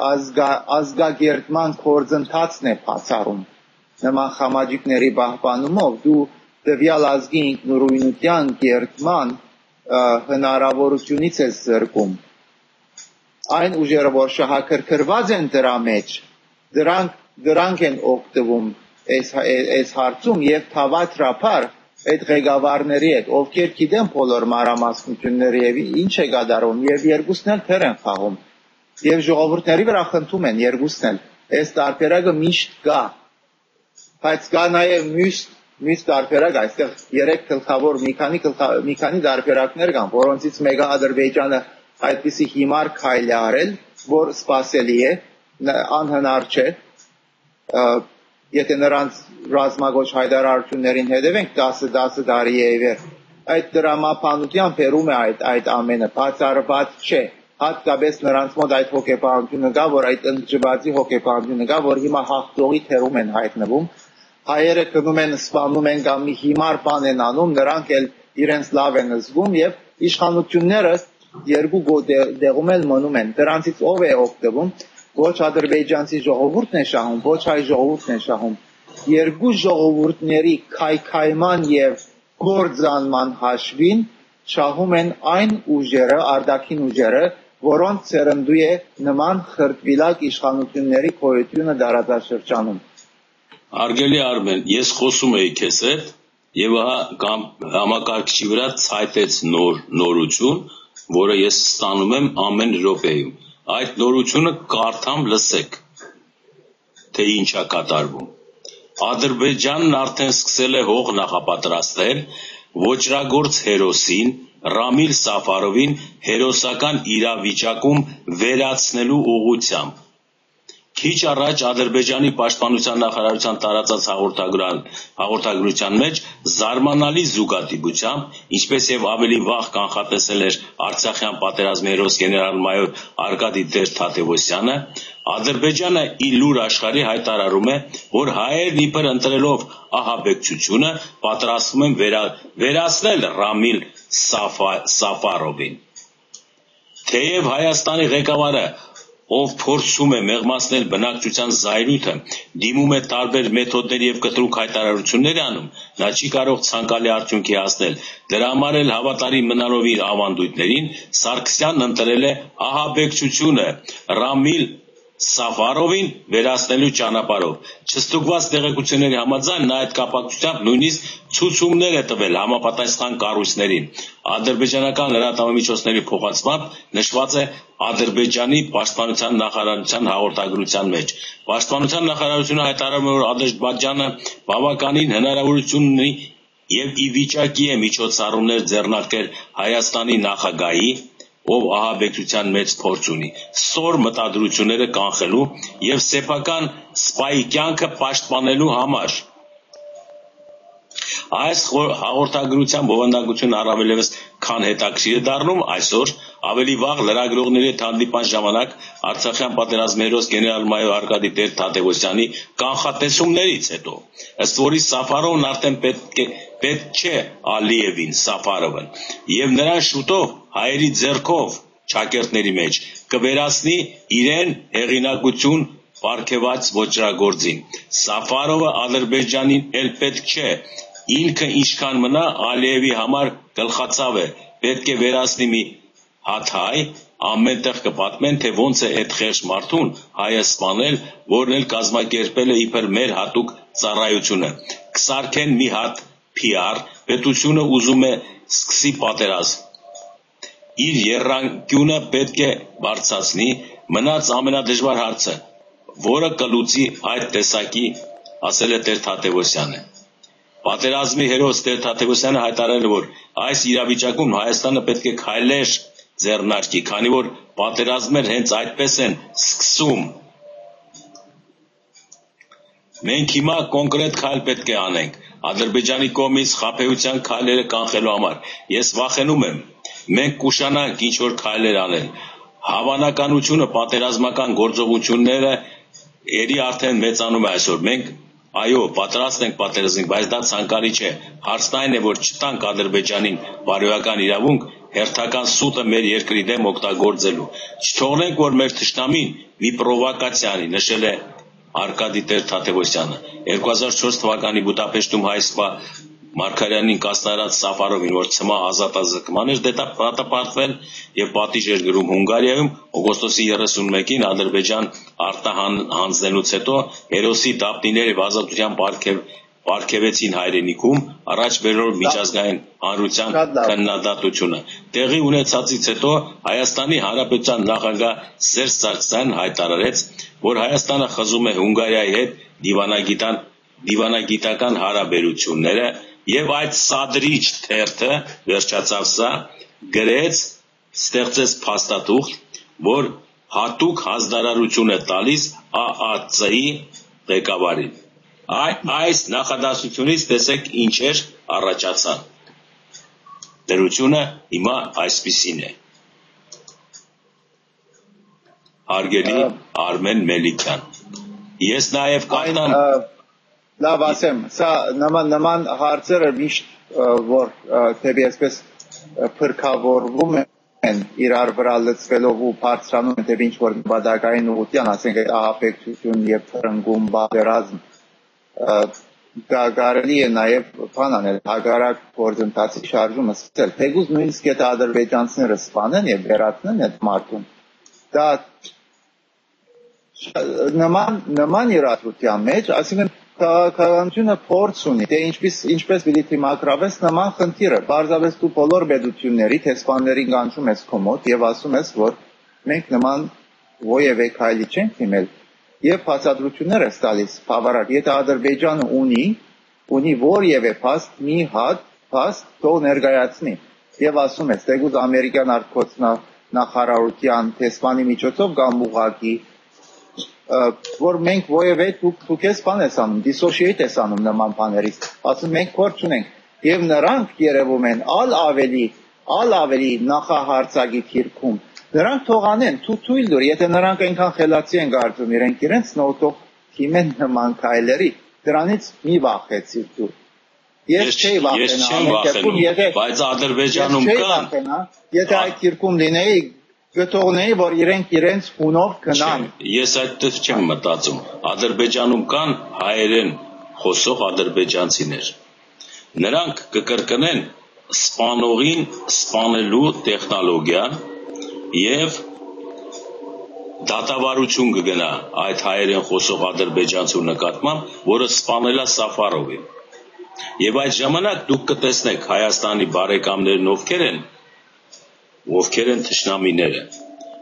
ազգագերտման գործընթացն է բացառում նման խամաճիկների պահպանումով դու տվյալ ազգի ինքնուրույնության գերտման հնարավորությունից է զրկում այն ուժերը որ շահագրգռված են դրա մեջ դրանք են օգտվում այս հարցում եւ թավադրաբար այդ ղեկավարների հետ ովքեր գիտեն բոլոր մանրամասնությունները եւ ինչ է կատարում եւ երկուսն էլ թեր են խաղում եւ ժողովուրդների վրա խնդում են երկուսն էլ այս տարբերակը միշտ կա բայց կա նաեւ մյուս տարբերակ այստեղ երեք գլխավոր մի քանի տարբերակներ կան որոնցից մեկը Ադրբեջանը այդպիսի հիմար քայլ է արել որ սпасելի է անհնար չէ եթե նրանց ռազմագոչ հայտարարություններին հետևենք 10 տարի է իվեր այդ դրամապանության բերում է այդ ամենը բացառված չէ հատկապես նրանց մոտ այդ հոգեբանությունը կա որ այդ ընջվածի հոգեբանությունը կա որ հիմա հաղթողի թերում են հայտնվում հայերը գնում են սպանում են կամ մի հիմար բան են անում նրանք էլ իրենց լավ են զգում եւ իշխանությունները երկու դեղում էլ մնում են դրանցից ով է օգտվում ոչ ադրբեջանցի ժողովուրդն է շահում, ոչ հայ ժողովուրդն է շահում։ Երկու ժողովուրդների քայքայման եւ գործանման հաշվին շահում են այն ուժերը, արտաքին ուժերը, որոնց ցերնդու է նման խրտվիլակ իշխանությունների գոյությունը դարաշրջանում։ Արգելի Արմեն, ես խոսում էի քեզ հետ եւ համակարգչի վրա ցայտեց նորություն, որը ես ստանում եմ ամեն րոպեում։ Այդ նորությունը կարդամ լսեք, թե ինչա կատարվում։ Ադրբեջանն արդեն սկսել է հող նախապատրաստել ոճրագործ հերոսին Ռամիլ Սաֆարովին հերոսական իրավիճակում վերացնելու ուղղությամբ։ Քիչ առաջ Ադրբեջանի պաշտպանության նախարարության տարածած հաղորդագրության մեջ զարմանալի զուգադիպությամբ, ինչպես եւ ավելի վաղ կանխատեսել էր Արցախյան պատերազմի հերոս գեներալ-մայոր Արկադի Տեր-Թադևոսյանը, Ադրբեջանը ի լուր աշխարհի հայտարարում է, որ հայերն իբր ընտրելով ահաբեկչությունը պատրաստվում են վերացնել Ռամիլ Սաֆարովին։ Թեև Հայաստանի ղեկավարը, ով փորձում է մեղմացնել բնակչության զայրույթը, դիմում է տարբեր մեթոդների եւ կտրուկ հայտարարություններ անում, նա չի կարող ցանկալի արդյունքի հասնել։ Դրա համար էլ հավատարիմ մնալով իր ավանդույթներին, Սարգսյանն ընտրել է ահաբեկչությունը Ռամիլ Սաֆարովին վերացնելու ճանապարհով։ Չստուգված տեղեկությունների համաձայն նա այդ կապակցությամբ նույնիսկ ցուցումներ է տվել համապատասխան կառույցներին։ Ադրբեջանական լրատվամիջոցների փոխանցմամբ նշված է Ադրբեջանի պաշտպանության նախարարության հաղորդագրության մեջ։ Պաշտպանության նախարարությունը հայտարարում է, որ Ադրբեջանը բավականին հնարավորություն ունի եւ ի վիճակի է միջոցառումներ ձեռնարկել Հայաստանի նախագահի, ով ահաբեկչության մեծ փորձ ունի, սոր մտադրությունները կանխելու եւ սեփական սպայի կյանքը պաշտպանելու համար։ Այս հաղորդագրության բովանդակությունը առավելևս քան հետաքրքիր է դառնում այսօր, ավելի վաղ լրագրողների հետ հանդիպան ժամանակ Արցախյան պատերազմի հերոս գեներալ-մայոր Արկադի Տեր-Թադևոսյանի կանխատեսումներից հետո, ըստ որի Սաֆարովն արդեն պետք չէ Ալիևին Սաֆարովն, եւ նրան շուտով հայերի ձեռքով ճակերտների մեջ կվերացնի իրեն հեղինակություն պարգևած ոճրագործին։ Սաֆարովը Ադրբեջանին էլ պետք չէ, ինքը ինչքան մնա Ալիևի համար գլխացավ է, պետք է վերացնի մի հատ հայ, ամենտեղ կպատմեն, թե ոնց է այդ խեղճ մարդուն հայը սպանել, որն էլ կազմակերպել է իբր մեր հատուկ ծառայությունը։ Կսարքեն մի հատ PR, պետությունը ուզում է սկսի պատերազմ։ Իր եռանկյունը պետք է բարձրացնի, մնաց ամենադժվար հարցը, որը կլուծի այդ տեսակի, ասել է Տեր-Թադևոսյանը։ Պատերազմի հերոս Տեր-Թադևոսյանը հայտարարել է, որ այս իրավիճակում Հայաստանը պետք է քայլեր ձեռնարկի, քանի որ պատերազմներ հենց այդպես են սկսում։ Մենք հիմա կոնկրետ քայլ պետք է անենք Ադրբեջանի կողմից խաբեության քայլերը կանխելու համար։ Ես վախենում եմ, մենք կուշանանք ինչ որ քայլեր անել։ Հավանականությունը պատերազմական գործողությունները երի արդեն մեծանում է այսօր։ Մենք այո, պատրաստ ենք պատերազմին, բայց դա ցանկալի չէ։ Հարցն այն է, որ չտանք Ադրբեջանին բարոյական իրավունք հերթական սուտը մեր երկրի դեմ օգտագործելու։ Չթողնենք, որ մեր թշնամին մի պրովոկացիա անի, նշել է Արկադի Տեր-Թադևոսյանը։ 2004 թվականի Բուդապեշտում հայ Մարգարյանին կասնարած Սաֆարովին, որ ցմահ ազատազրկման էր դատապարտվել եւ պատիժ էր գրում Հունգարիայում, օգոստոսի 31-ին Ադրբեջան արտահանձնելուց հետո հերոսի դափնիները եւ ազատության պարգևեցին հայրենիքում, առաջ բերելով միջազգային հանրության քննադատությունը։ Տեղի ունեցածից հետո Հայաստանի Հանրապետության նախագահ Սերժ Սարգսյանն հայտարարեց, որ Հայաստանը խզում է Հունգարիայի հետ դիվանագիտական հարաբերությունները եւ այդ սադրիչ թերթը վերջացավ սա գրեց, ստեղծեց փաստաթուղթ, որ հատուկ հանձնարարություն է տալիս ԱԱՑ-ի ղեկավարին։ Այս նախադասությունից տեսեք ինչեր առաջացան։ Դրությունը հիմա այսպիսին է։ Հարգելի Արմեն Մելիքյան, ես նաև կարդամ լավ ասեմ, սա նման հարցերը միշտ որ թեպի այսպես փրկավորվում է են իրար վրա լծվելով ու բարձրանում են ինչ որ նպատակային ուղղության, ասենք ահաբեկչություն եւ թրնգում պատերազմ դա կարելի է նաև բան անել հագարակ գործընթացի շարժումը սկսել թեկուզ նույնիսկ այդ ադրբեջանցիները սպանեն եւ վերացնեն այդ մարդուն դա նման իրադրության մեջ ասինքն քաղաքականությունը փորձ ունի դե ինչպես պիտի դիմակրավես նման խնդիրը բարձրապես դու բոլոր պետությունների տեսփաններին կանչում ես կոմոդ եւ ասում ես որ մենք նման ովևէ քայլի չենք դիմել եւ բացատրություններ է տալիս բավարար եթե ադրբեջանը ունի որևէ փաստ մի հատ փաստ թող ներկայացնի եւ ասում ես դեգուզ ամերիկյան արտգործնա նախարարության տեսփանի միջոցով կամ ուղակի որ մենք ովևէ դուք ես բան ես անում dissociate ես անում նման բաներից ասում մենք փորձ ունենք եւ նրանք երևում են ավելի նախահարցակի թիրքում նրանք թողանեն թույլ դուր եթե նրանք այնքան խելացի են կարծում իրենց նոտով թիմեն նման քայլերի դրանից մի վախեցի դու ես չէի վախենա բայց ադրբեջանում կան եթե այդ թիրքում լինեի գտողնեի որ իրենց հունով գնան ես այդտեղ չեմ մտածում ադրբեջանում կան հայերեն խոսող ադրբեջանցիներ նրանք կկրկնեն սպանողին սպանելու տեխնոլոգիան եւ դատավարություն կգնա այդ հայերեն խոսող ադրբեջանցու նկատմամբ որը սպանել է Սաֆարովին եւ այդ ժամանակ դուք կտեսնեք Հայաստանի բարեկամներն ովքեր են թշնամիները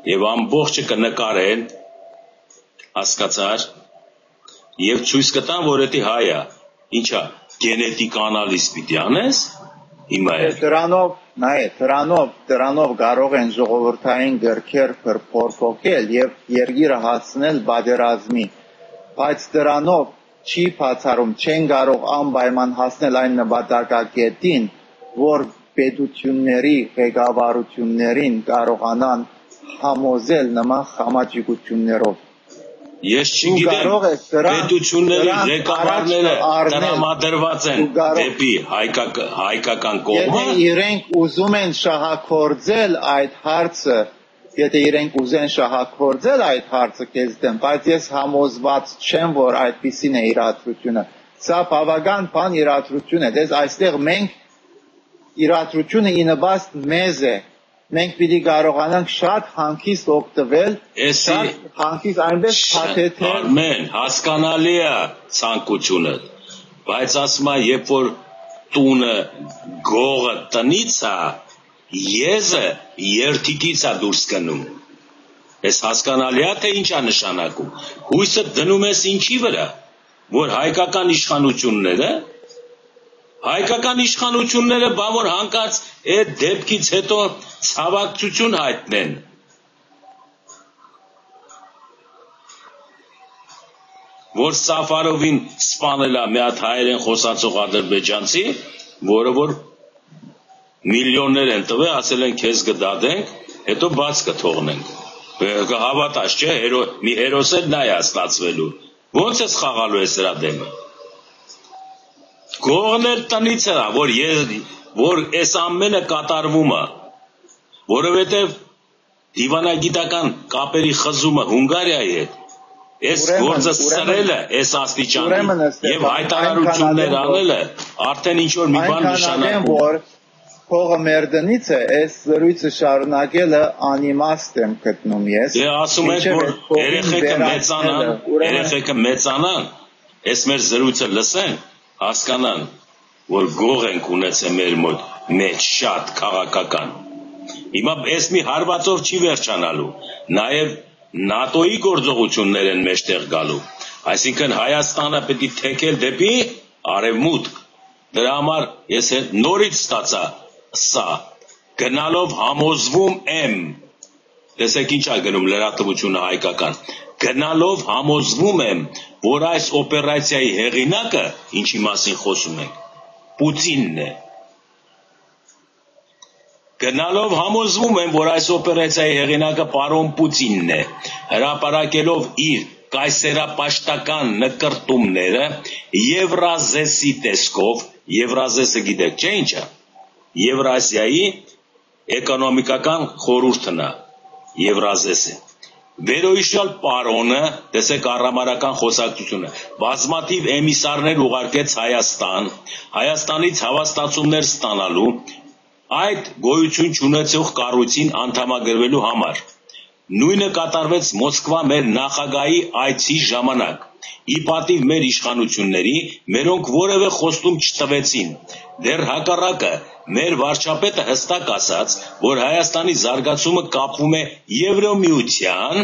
եւ ամբողջը կնկարեն հասկացար եւ ցույց կտան որ դա հայ է ինչա գենետիկ անալիզ պիտի անես հիմա դրանով կարող են ժողովրդային գրքեր փորփոքել եւ երգիրը հասնել պատերազմի բայց դրանով չի բացառում չեն կարող անպայման հասնել այն նպատակակետին որ պետությունների ղեկավարություններին կարողանան համոզել նման խամաճիկություններով ես չգիտեմ պետությունների ղեկավարները տրամադրված են դեպի հայկական կողմը եթե իրենք ուզում են շահագործել այդ հարցը եթե իրենք ուզեն շահագործել այդ հարցը քեզ դեմ բայց ես համոզված չեմ որ այդպիսին է իրադրությունը սա բավական բան իրադրություն է դες այստեղ մենք իրադրությունը ինվաստ մեզ է մենք պիտի կարողանանք շատ հանգիստ օգտվել շատ հանգիստ այնպես փաթեթել Արմեն հասկանալի է ցանկությունը բայց ասում եմ երբ որ տունը գողը տնից է եզը երթիկից է դուրս գնում ես հասկանալի է թե ինչ է նշանակում հույսը դնում ես ինչի վրա որ հայկական իշխանությունները Հայկական իշխանությունները բավոր հանկարծ այդ դեպքից հետո ցավակցություն հայտնեն որ Սաֆարովին սպանել է մի հատ հայերեն խոսացող ադրբեջանցի որը որ միլիոններ են տվել ասել են քեզ կդատենք հետո բաց կթողնենք կհավատաս չէ մի հերոս էլ նա է ստացվելու ոնց է խաղալու է սրա դեմը Գողներ տնից է որ այս ամենը կատարվում է որովհետև դիվանագիտական կապերի խզումը Հունգարիայի հետ այս գործը սրելը այս աստիճանի եւ հայտարարություններ անելը արդեն ինչ որ մի բան նշանակում որ փողը մեր դնից է այս զրույցը շարունակելը անիմաստ եմ գտնում ես դե ասում եք որ երեխեքը մեծանան այս մեր զրույցը լսեն հասկանան, որ գող ենք ունեցել մեր մոտ մեջ շատ քաղաքական։ Հիմա այս մի հարվածով չի վերջանալու, նաև ՆԱՏՕ-ի գործողություններ են մեջտեղ գալու։ Այսինքն Հայաստանը պետք է թեքել դեպի արևմուտք։ Դրա համար ես նորից ստացա սա, գնալով համոզվում եմ, տեսեք ինչ է գնում լրատվությունը հայկական, գնալով համոզվում եմ, որ այս օպերացիայի հեղինակը, ինչի մասին խոսում ենք, Պուտինն է։ Գնալով համոզվում եմ, որ այս օպերացիայի հեղինակը պարոն Պուտինն է, հրապարակելով իր կայսերապաշտական նկրտումները Եվրազեսի տեսքով, Եվրազեսը գիտեք, չէ՞ ինչա։ Եվրասիայի էկոնոմիկական խորհուրդն է, Եվրազեսը։ Վերոհիշյալ պարոնը, տեսեք առամարական խոսակցությունը, բազմաթիվ էմիսարներ ուղարկեց Հայաստան, Հայաստանից հավաստացումներ ստանալու, այդ գոյություն չունեցող կառույցին անդամագրվելու համար։ Նույնը կատարվեց Մոսկվա մեր նախագահի այցի ժամանակ, ի պատիվ մեր իշխանությունների, մերոնք որևէ խոստում չտվեցին։ Դեռ հակառակը, մեր վարչապետը հստակ ասաց, որ Հայաստանի զարգացումը կապվում է Եվրամիության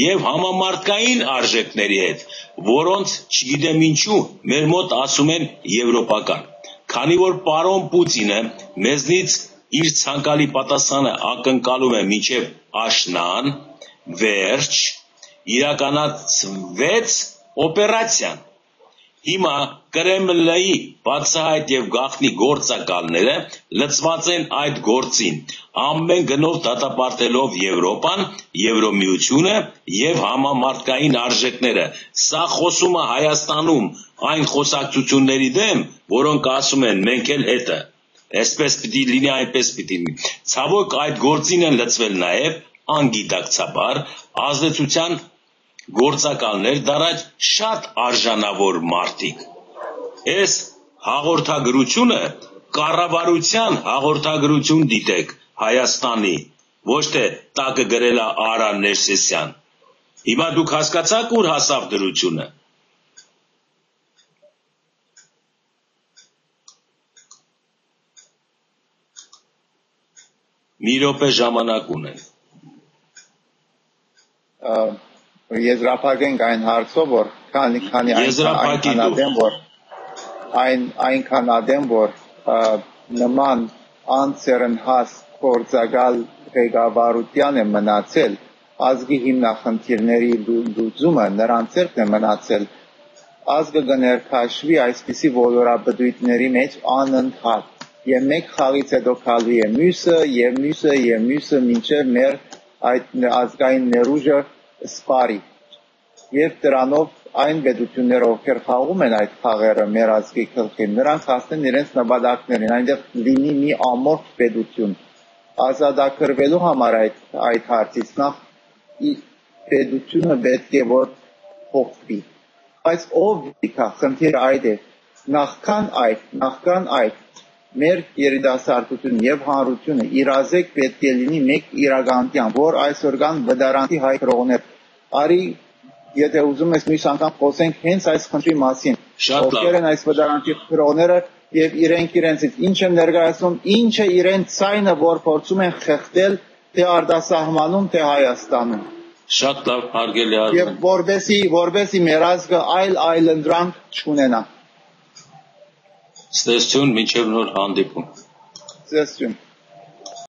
եւ համամարտկային արժեքների հետ, որոնց չգիտեմ ինչու մեր մոտ ասում են եվրոպական։ Քանի որ պարոն Պուտինը մեզնից իր ցանկալի պատասխանը ակնկալում է մինչև աշնան, վերջ, իրականացվեց օպերացիան։ Հիմա Կրեմլի բացահայտ եւ գաղտնի գործակալները լծված են այդ գործին, ամեն գնով դատապարտելով Եվրոպան, Եվրոմիությունը եւ համամարտկային արժեքները։ Սա խոսում է Հայաստանում այն խոսակցությունների դեմ, որոնք ասում են մենք էլ հետը։ Այսպես պիտի լինի, այնպես պիտի լինի։ Ցավոք այդ գործին են լծվել նաեւ անգիտակցաբար ազդեցության գործակալներ դարաջ շատ արժանավոր մարդիկ։ Այս հաղորդագրությունը կառավարության հաղորդագրություն դիտեք Հայաստանի, ոչ թե տակը գրել է Արա Ներսեսյան։ Հիմա դուք հասկացաք ուր հասավ դրությունը։ Մի րոպե ժամանակ ունեն։ Եզրափակենք այն հարցով, որ քանի այնքան ադեմ, որ նման անցերնհաս գործակալ ղեկավարության է մնացել, ազգի հիմնախնդիրների լուծումը նրանց ձեռքն է մնացել, ազգը կներքաշվի այսպիսի ոլորաբդույթների մեջ անընդհատ, եւ մեկ խաղից հետո քալվի է մյուսը, եւ մյուսը մինչեւ մեր այդ ազգային ներուժը սպարի եւ դրանով այն պետությունները ովքեր խաղում են այդ խաղերը մեր ազգի գլխին նրանք հասնեն իրենց նպատակներին այնտեղ լինի մի ամորֆ պետություն ազատագրվելու համար այդ հարցից նախ պետությունը պետք է որ փոխվի բայց ով դիքա խնդիրը այդ է նախքան այդ մեր երիտասարդությունը եւ հանրությունը իրազեկ պետք է լինի մեկ իրականության, որ այսօր կան վդարանքի հայ կրողներ։ Արի, եթե ուզում ես մյուս անգամ խոսենք հենց այս խնդրի մասին։ Ովքեր են այս վդարանքի կրողները եւ իրենք իրենցից ինչ են ներկայացնում, ինչը իրենց ցայնը, որ փորձում են խեղդել թե արտասահմանում, թե Հայաստանում։ Շատ լավ, հարգելի Արմեն։ Եվ որբեսի մեր ազգը այլ ընդրանք չունենա։ Ստեսություն, մինչև նոր հանդիպում։ Ստեսություն։